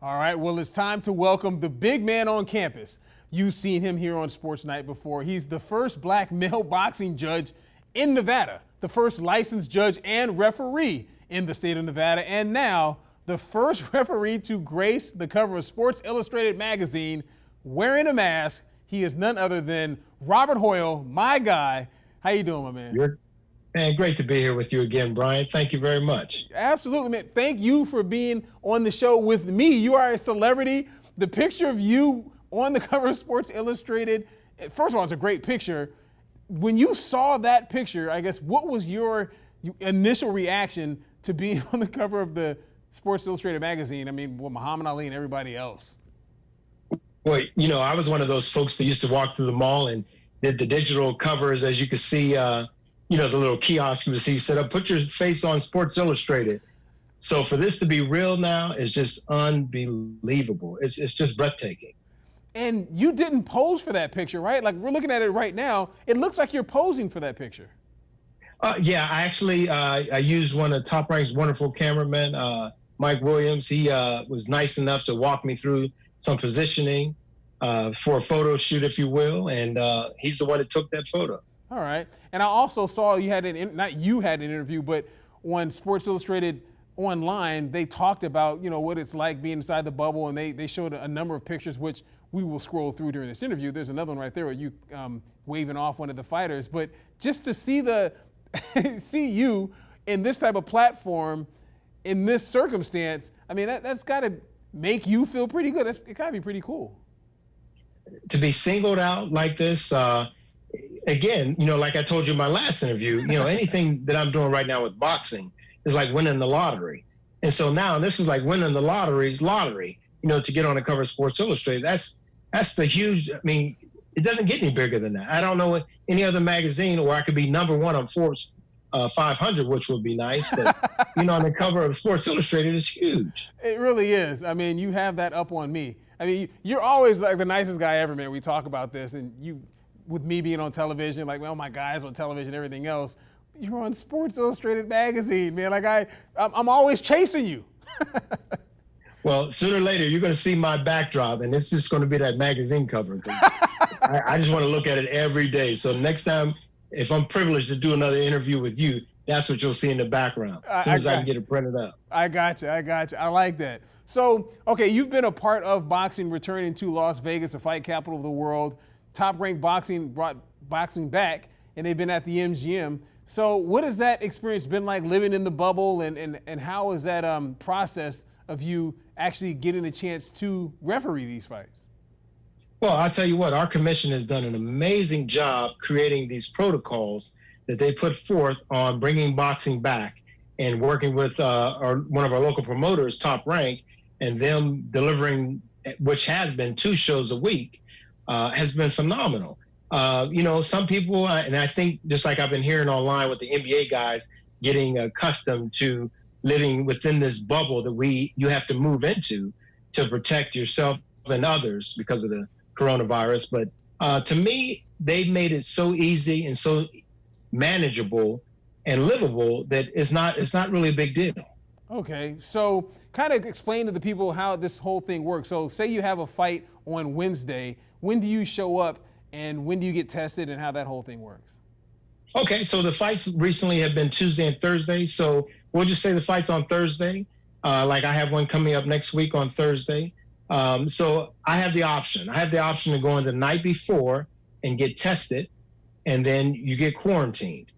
All right, well, it's time to welcome the big man on campus. You've seen him here on Sports Night before. He's the first black male boxing judge in Nevada, the first licensed judge and referee in the state of Nevada, and now the first referee to grace the cover of Sports Illustrated magazine wearing a mask. He is none other than Robert Hoyle, my guy. How you doing, my man? Man, great to be here with you again, Brian. Thank you very much. Absolutely, man. Thank you for being on the show with me. You are a celebrity. The picture of you on the cover of Sports Illustrated, first of all, it's a great picture. When you saw that picture, I guess, what was your initial reaction to being on the cover of the Sports Illustrated magazine? I mean, well, Muhammad Ali and everybody else. Well, I was one of those folks that used to walk through the mall and did the digital covers, as you could see, the little kiosk you see set up, put your face on Sports Illustrated. So for this to be real now is just unbelievable. It's just breathtaking. And you didn't pose for that picture, right? Like, we're looking at it right now. It looks like you're posing for that picture. Yeah, I actually I used one of Top Rank's wonderful cameramen, Mike Williams. He was nice enough to walk me through some positioning for a photo shoot, if you will, and he's the one that took that photo. All right. And I also saw you had not you had an interview, but on Sports Illustrated online, they talked about, what it's like being inside the bubble, and they showed a number of pictures, which we will scroll through during this interview. There's another one right there where you waving off one of the fighters. But just to see see you in this type of platform, in this circumstance, I mean, that's got to make you feel pretty good. It got to be pretty cool. To be singled out like this, again, like I told you in my last interview, anything that I'm doing right now with boxing is like winning the lottery. And so now this is like winning the lottery, to get on the cover of Sports Illustrated. That's the huge, I mean, it doesn't get any bigger than that. I don't know any other magazine where I could be number one on Forbes 500, which would be nice. But, on the cover of Sports Illustrated is huge. It really is. I mean, you have that up on me. I mean, you're always like the nicest guy ever, man. We talk about this, and with me being on television, like, well, my guys on television, everything else, you're on Sports Illustrated magazine, man. Like I'm always chasing you. Well, sooner or later, you're going to see my backdrop, and it's just going to be that magazine cover. I just want to look at it every day. So next time, if I'm privileged to do another interview with you, that's what you'll see in the background, as soon as I can get it printed up. I got you. I like that. So, okay, you've been a part of boxing returning to Las Vegas, the fight capital of the world. Top Rank Boxing brought boxing back, and they've been at the MGM. So what has that experience been like, living in the bubble, and how is that process of you actually getting a chance to referee these fights? Well, I'll tell you what, our commission has done an amazing job creating these protocols that they put forth on bringing boxing back, and working with one of our local promoters, Top Rank, and them delivering, which has been 2 shows a week, has been phenomenal. Some people, and I think just like I've been hearing online with the NBA guys, getting accustomed to living within this bubble that you have to move into to protect yourself and others because of the coronavirus. But to me, they've made it so easy and so manageable and livable that it's not really a big deal. Okay, so kind of explain to the people how this whole thing works. So say you have a fight on Wednesday. When do you show up, and when do you get tested, and how that whole thing works? Okay, so the fights recently have been Tuesday and Thursday. So we'll just say the fight's on Thursday. Like I have one coming up next week on Thursday. So I have the option. I have the option to go in the night before and get tested, and then you get quarantined.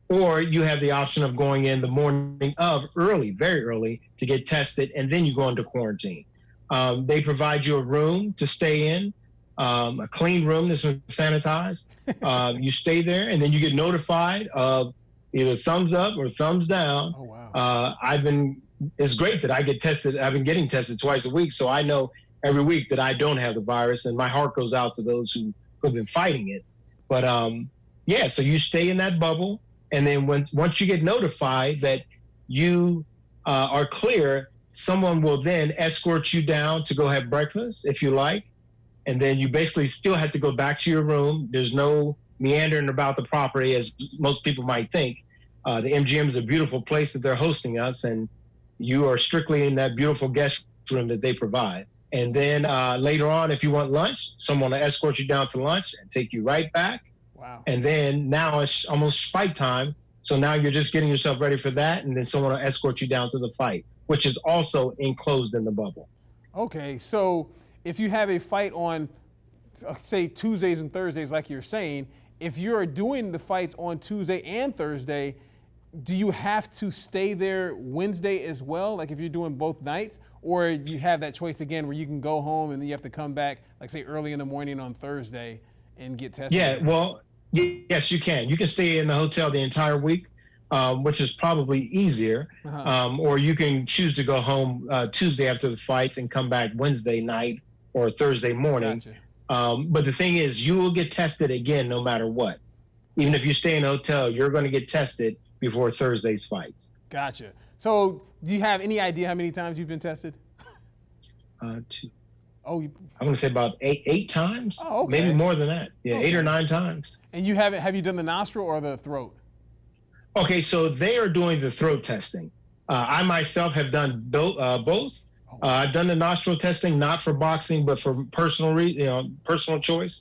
Or you have the option of going in the morning of, very early, to get tested, and then you go into quarantine. They provide you a room to stay in, a clean room that's been sanitized. You stay there, and then you get notified of either thumbs up or thumbs down. Oh, wow. It's great that I get tested. I've been getting tested twice a week, so I know every week that I don't have the virus, and my heart goes out to those who have been fighting it. But so you stay in that bubble. And then once you get notified that you are clear, someone will then escort you down to go have breakfast, if you like. And then you basically still have to go back to your room. There's no meandering about the property, as most people might think. The MGM is a beautiful place that they're hosting us, and you are strictly in that beautiful guest room that they provide. And then later on, if you want lunch, someone will escort you down to lunch and take you right back. Wow. And then now it's almost fight time. So now you're just getting yourself ready for that. And then someone will escort you down to the fight, which is also enclosed in the bubble. Okay, so if you have a fight on, say, Tuesdays and Thursdays, like you're saying, if you're doing the fights on Tuesday and Thursday, do you have to stay there Wednesday as well? Like if you're doing both nights, or you have that choice again where you can go home and then you have to come back, like say early in the morning on Thursday and get tested? Yeah, well, yes, you can. You can stay in the hotel the entire week, which is probably easier. Or you can choose to go home Tuesday after the fights and come back Wednesday night or Thursday morning. Gotcha. But the thing is, you will get tested again no matter what. Even if you stay in a hotel, you're going to get tested before Thursday's fights. Gotcha. So do you have any idea how many times you've been tested? Two. Oh, I'm going to say about eight times. Oh, okay. Maybe more than that. Yeah, Okay. 8 or 9 times. And you haven't, have you done the nostril or the throat? Okay, so they are doing the throat testing. I myself have done both. I've done the nostril testing, not for boxing, but for personal choice.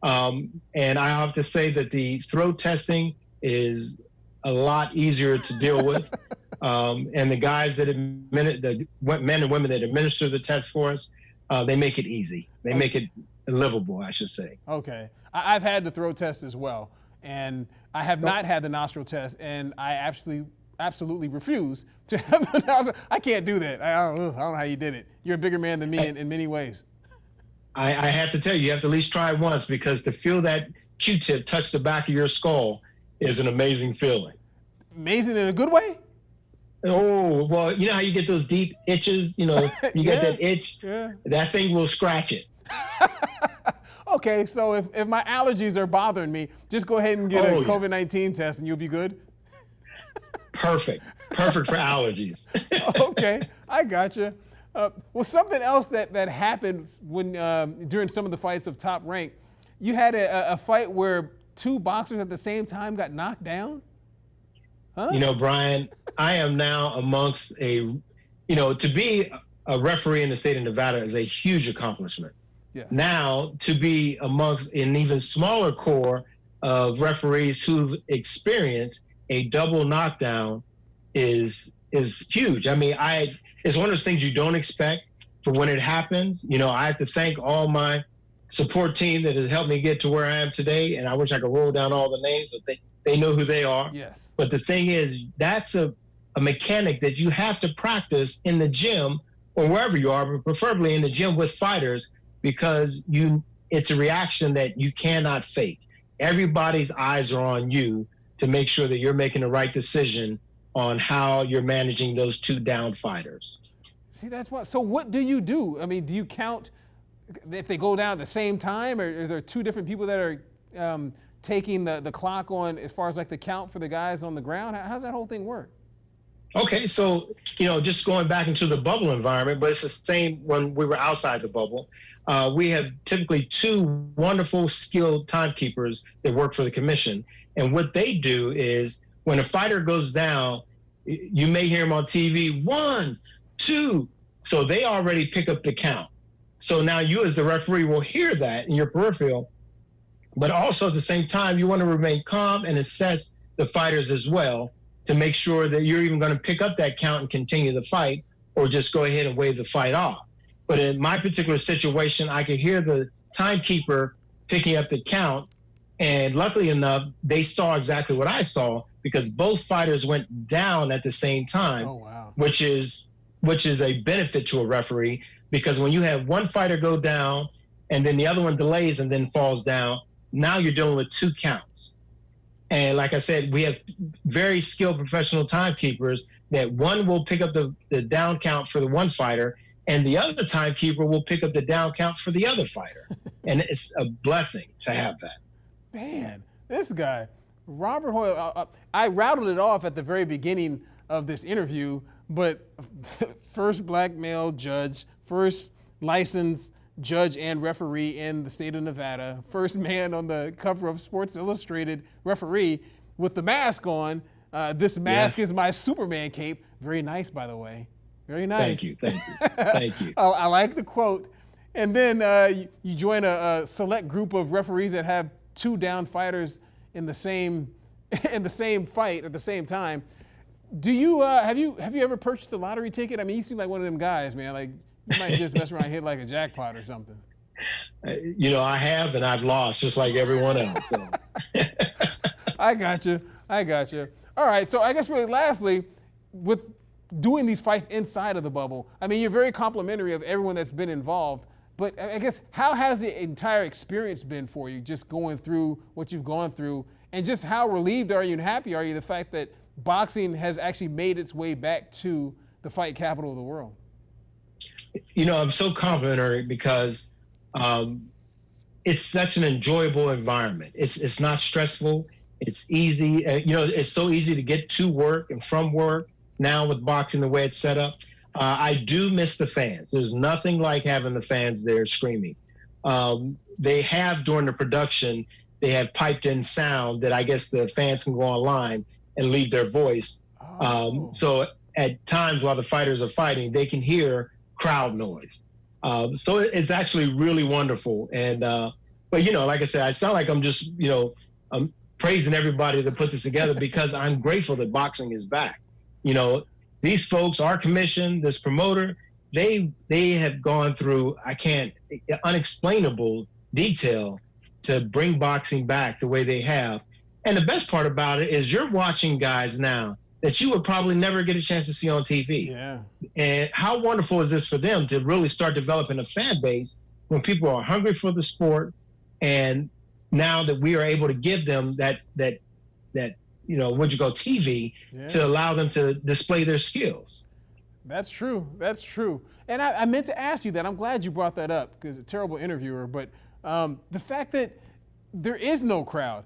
And I have to say that the throat testing is a lot easier to deal with. And the guys that the men and women that administer the test for us, they make it easy. They make it livable, I should say. Okay. I've had the throat test as well, and I have not had the nostril test, and I absolutely refuse to have the nostril. I can't do that. I don't know how you did it. You're a bigger man than me in many ways. I have to tell you, you have to at least try it once, because to feel that Q-tip touch the back of your skull is an amazing feeling. Amazing in a good way? Oh, well, you know how you get those deep itches? You get that itch? Yeah. That thing will scratch it. Okay, so if my allergies are bothering me, just go ahead and get a COVID-19 test and you'll be good? Perfect for allergies. Okay, I gotcha. Well, something else that happened when during some of the fights of Top Rank, you had a fight where 2 boxers at the same time got knocked down? Huh? Brian, I am now amongst to be a referee in the state of Nevada is a huge accomplishment. Yes. Now, to be amongst an even smaller core of referees who've experienced a double knockdown is huge. I mean, it's one of those things you don't expect for when it happens. I have to thank all my support team that has helped me get to where I am today, and I wish I could roll down all the names, but they know who they are. Yes. But the thing is, that's a mechanic that you have to practice in the gym or wherever you are, but preferably in the gym with fighters, because it's a reaction that you cannot fake. Everybody's eyes are on you to make sure that you're making the right decision on how you're managing those 2 down fighters. See, that's what. So what do you do? I mean, do you count if they go down at the same time, or are there 2 different people that are taking the clock on as far as like the count for the guys on the ground? How's that whole thing work? Okay, so, just going back into the bubble environment, but it's the same when we were outside the bubble. We have typically 2 wonderful, skilled timekeepers that work for the commission. And what they do is when a fighter goes down, you may hear them on TV, 1, 2. So they already pick up the count. So now you as the referee will hear that in your peripheral, but also at the same time, you want to remain calm and assess the fighters as well to make sure that you're even going to pick up that count and continue the fight, or just go ahead and wave the fight off. But in my particular situation, I could hear the timekeeper picking up the count, and luckily enough, they saw exactly what I saw, because both fighters went down at the same time. Oh, wow. which is a benefit to a referee, because when you have one fighter go down and then the other one delays and then falls down, now you're dealing with 2 counts. And like I said, we have very skilled professional timekeepers that one will pick up the down count for the one fighter, and the other timekeeper will pick up the down count for the other fighter. And it's a blessing to have that. Man, this guy, Robert Hoyle, I rattled it off at the very beginning of this interview, but first black male judge, first licensed judge and referee in the state of Nevada, first man on the cover of Sports Illustrated, referee with the mask on. This mask is my Superman cape. Very nice, by the way. Very nice. Thank you. Thank you. Thank you. I like the quote. And then you join a select group of referees that have two down fighters in the same in the same fight at the same time. Do you have you ever purchased a lottery ticket? I mean, you seem like one of them guys, man. Like you might just mess around and hit like a jackpot or something. I have, and I've lost just like everyone else. So. I got you. All right. So I guess really lastly, with doing these fights inside of the bubble, I mean, you're very complimentary of everyone that's been involved. But I guess how has the entire experience been for you, just going through what you've gone through, and just how relieved are you and happy are you the fact that boxing has actually made its way back to the fight capital of the world? I'm so complimentary because it's such an enjoyable environment. It's not stressful. It's easy. It's so easy to get to work and from work now with boxing the way it's set up. I do miss the fans. There's nothing like having the fans there screaming. They have, during the production, they have piped in sound that I guess the fans can go online and leave their voice. So at times while the fighters are fighting, they can hear crowd noise. So it's actually really wonderful. And but like I said, I sound like I'm just I'm praising everybody that put this together because I'm grateful that boxing is back. These folks, our commission, this promoter, they have gone through unexplainable detail to bring boxing back the way they have. And the best part about it is you're watching guys now that you would probably never get a chance to see on TV. Yeah. And how wonderful is this for them to really start developing a fan base when people are hungry for the sport, and now that we are able to give them that TV to allow them to display their skills. That's true. And I meant to ask you that. I'm glad you brought that up because a terrible interviewer. But the fact that there is no crowd,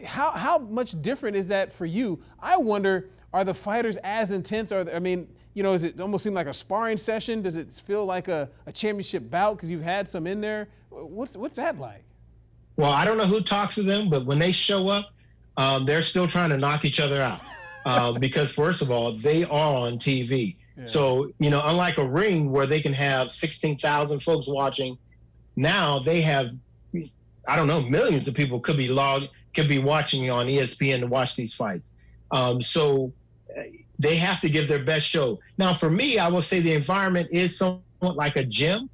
how much different is that for you? I wonder, are the fighters as intense? Does it almost seem like a sparring session? Does it feel like a championship bout because you've had some in there? What's that like? Well, I don't know who talks to them, but when they show up, they're still trying to knock each other out because, first of all, they are on TV. Yeah. So, unlike a ring where they can have 16,000 folks watching, now they have, I don't know, millions of people could be watching on ESPN to watch these fights. So they have to give their best show. Now, for me, I will say the environment is somewhat like a gym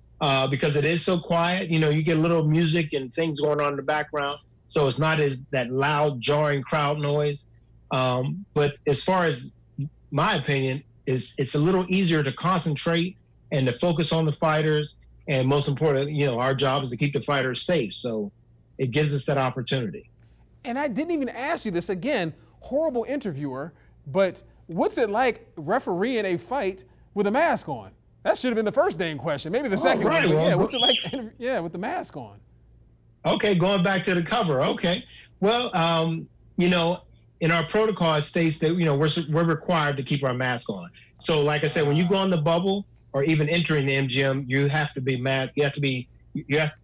because it is so quiet. You get a little music and things going on in the background. So it's not that loud, jarring crowd noise. But as far as my opinion, it's a little easier to concentrate and to focus on the fighters. And most important, our job is to keep the fighters safe. So it gives us that opportunity. And I didn't even ask you this again, horrible interviewer, but what's it like refereeing a fight with a mask on? That should have been the first dang question. Maybe the second one. Yeah, what's it like? Yeah, with the mask on. Okay, going back to the cover. Okay. Well, in our protocol, it states that, we're required to keep our mask on. So like I said, when you go on the bubble or even entering the MGM, you have to be masked.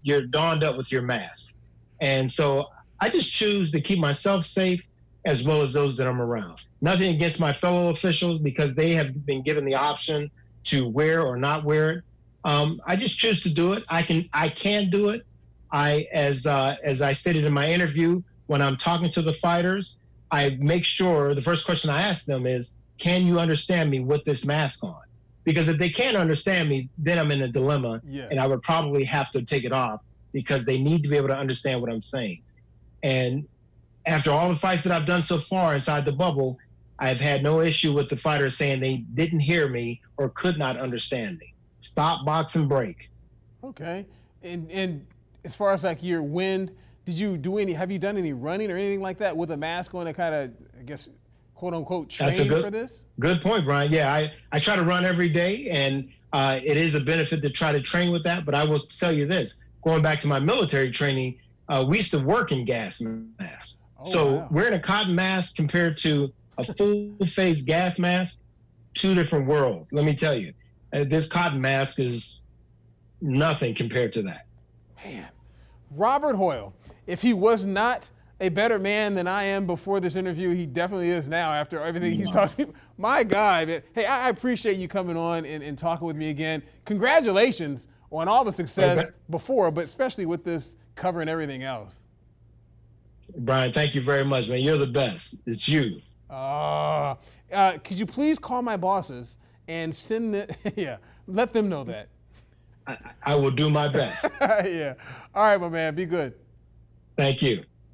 You're donned up with your mask. And so I just choose to keep myself safe as well as those that I'm around. Nothing against my fellow officials because they have been given the option to wear or not wear it. I just choose to do it. I can do it. As I stated in my interview, when I'm talking to the fighters, I make sure the first question I ask them is, can you understand me with this mask on? Because if they can't understand me, then I'm in a dilemma, and I would probably have to take it off because they need to be able to understand what I'm saying. And after all the fights that I've done so far inside the bubble, I've had no issue with the fighters saying they didn't hear me or could not understand me. Stop, box, and break. Okay. And as far as like your wind, have you done any running or anything like that with a mask on to kind of, I guess, quote unquote, train for this? Good point, Brian. Yeah, I try to run every day, and it is a benefit to try to train with that. But I will tell you this, going back to my military training, we used to work in gas masks. Wow. Wearing a cotton mask compared to a full-face gas mask, two different worlds. Let me tell you, this cotton mask is nothing compared to that. Man, Robert Hoyle, if he was not a better man than I am before this interview. He definitely is now after everything he's talking. My guy, man. Hey, I appreciate you coming on and talking with me again. Congratulations on all the success before, but especially with this covering everything else. Brian, thank you very much, man. You're the best. It's you. Could you please call my bosses and send the, let them know that. I will do my best. Yeah. All right, my man. Be good. Thank you.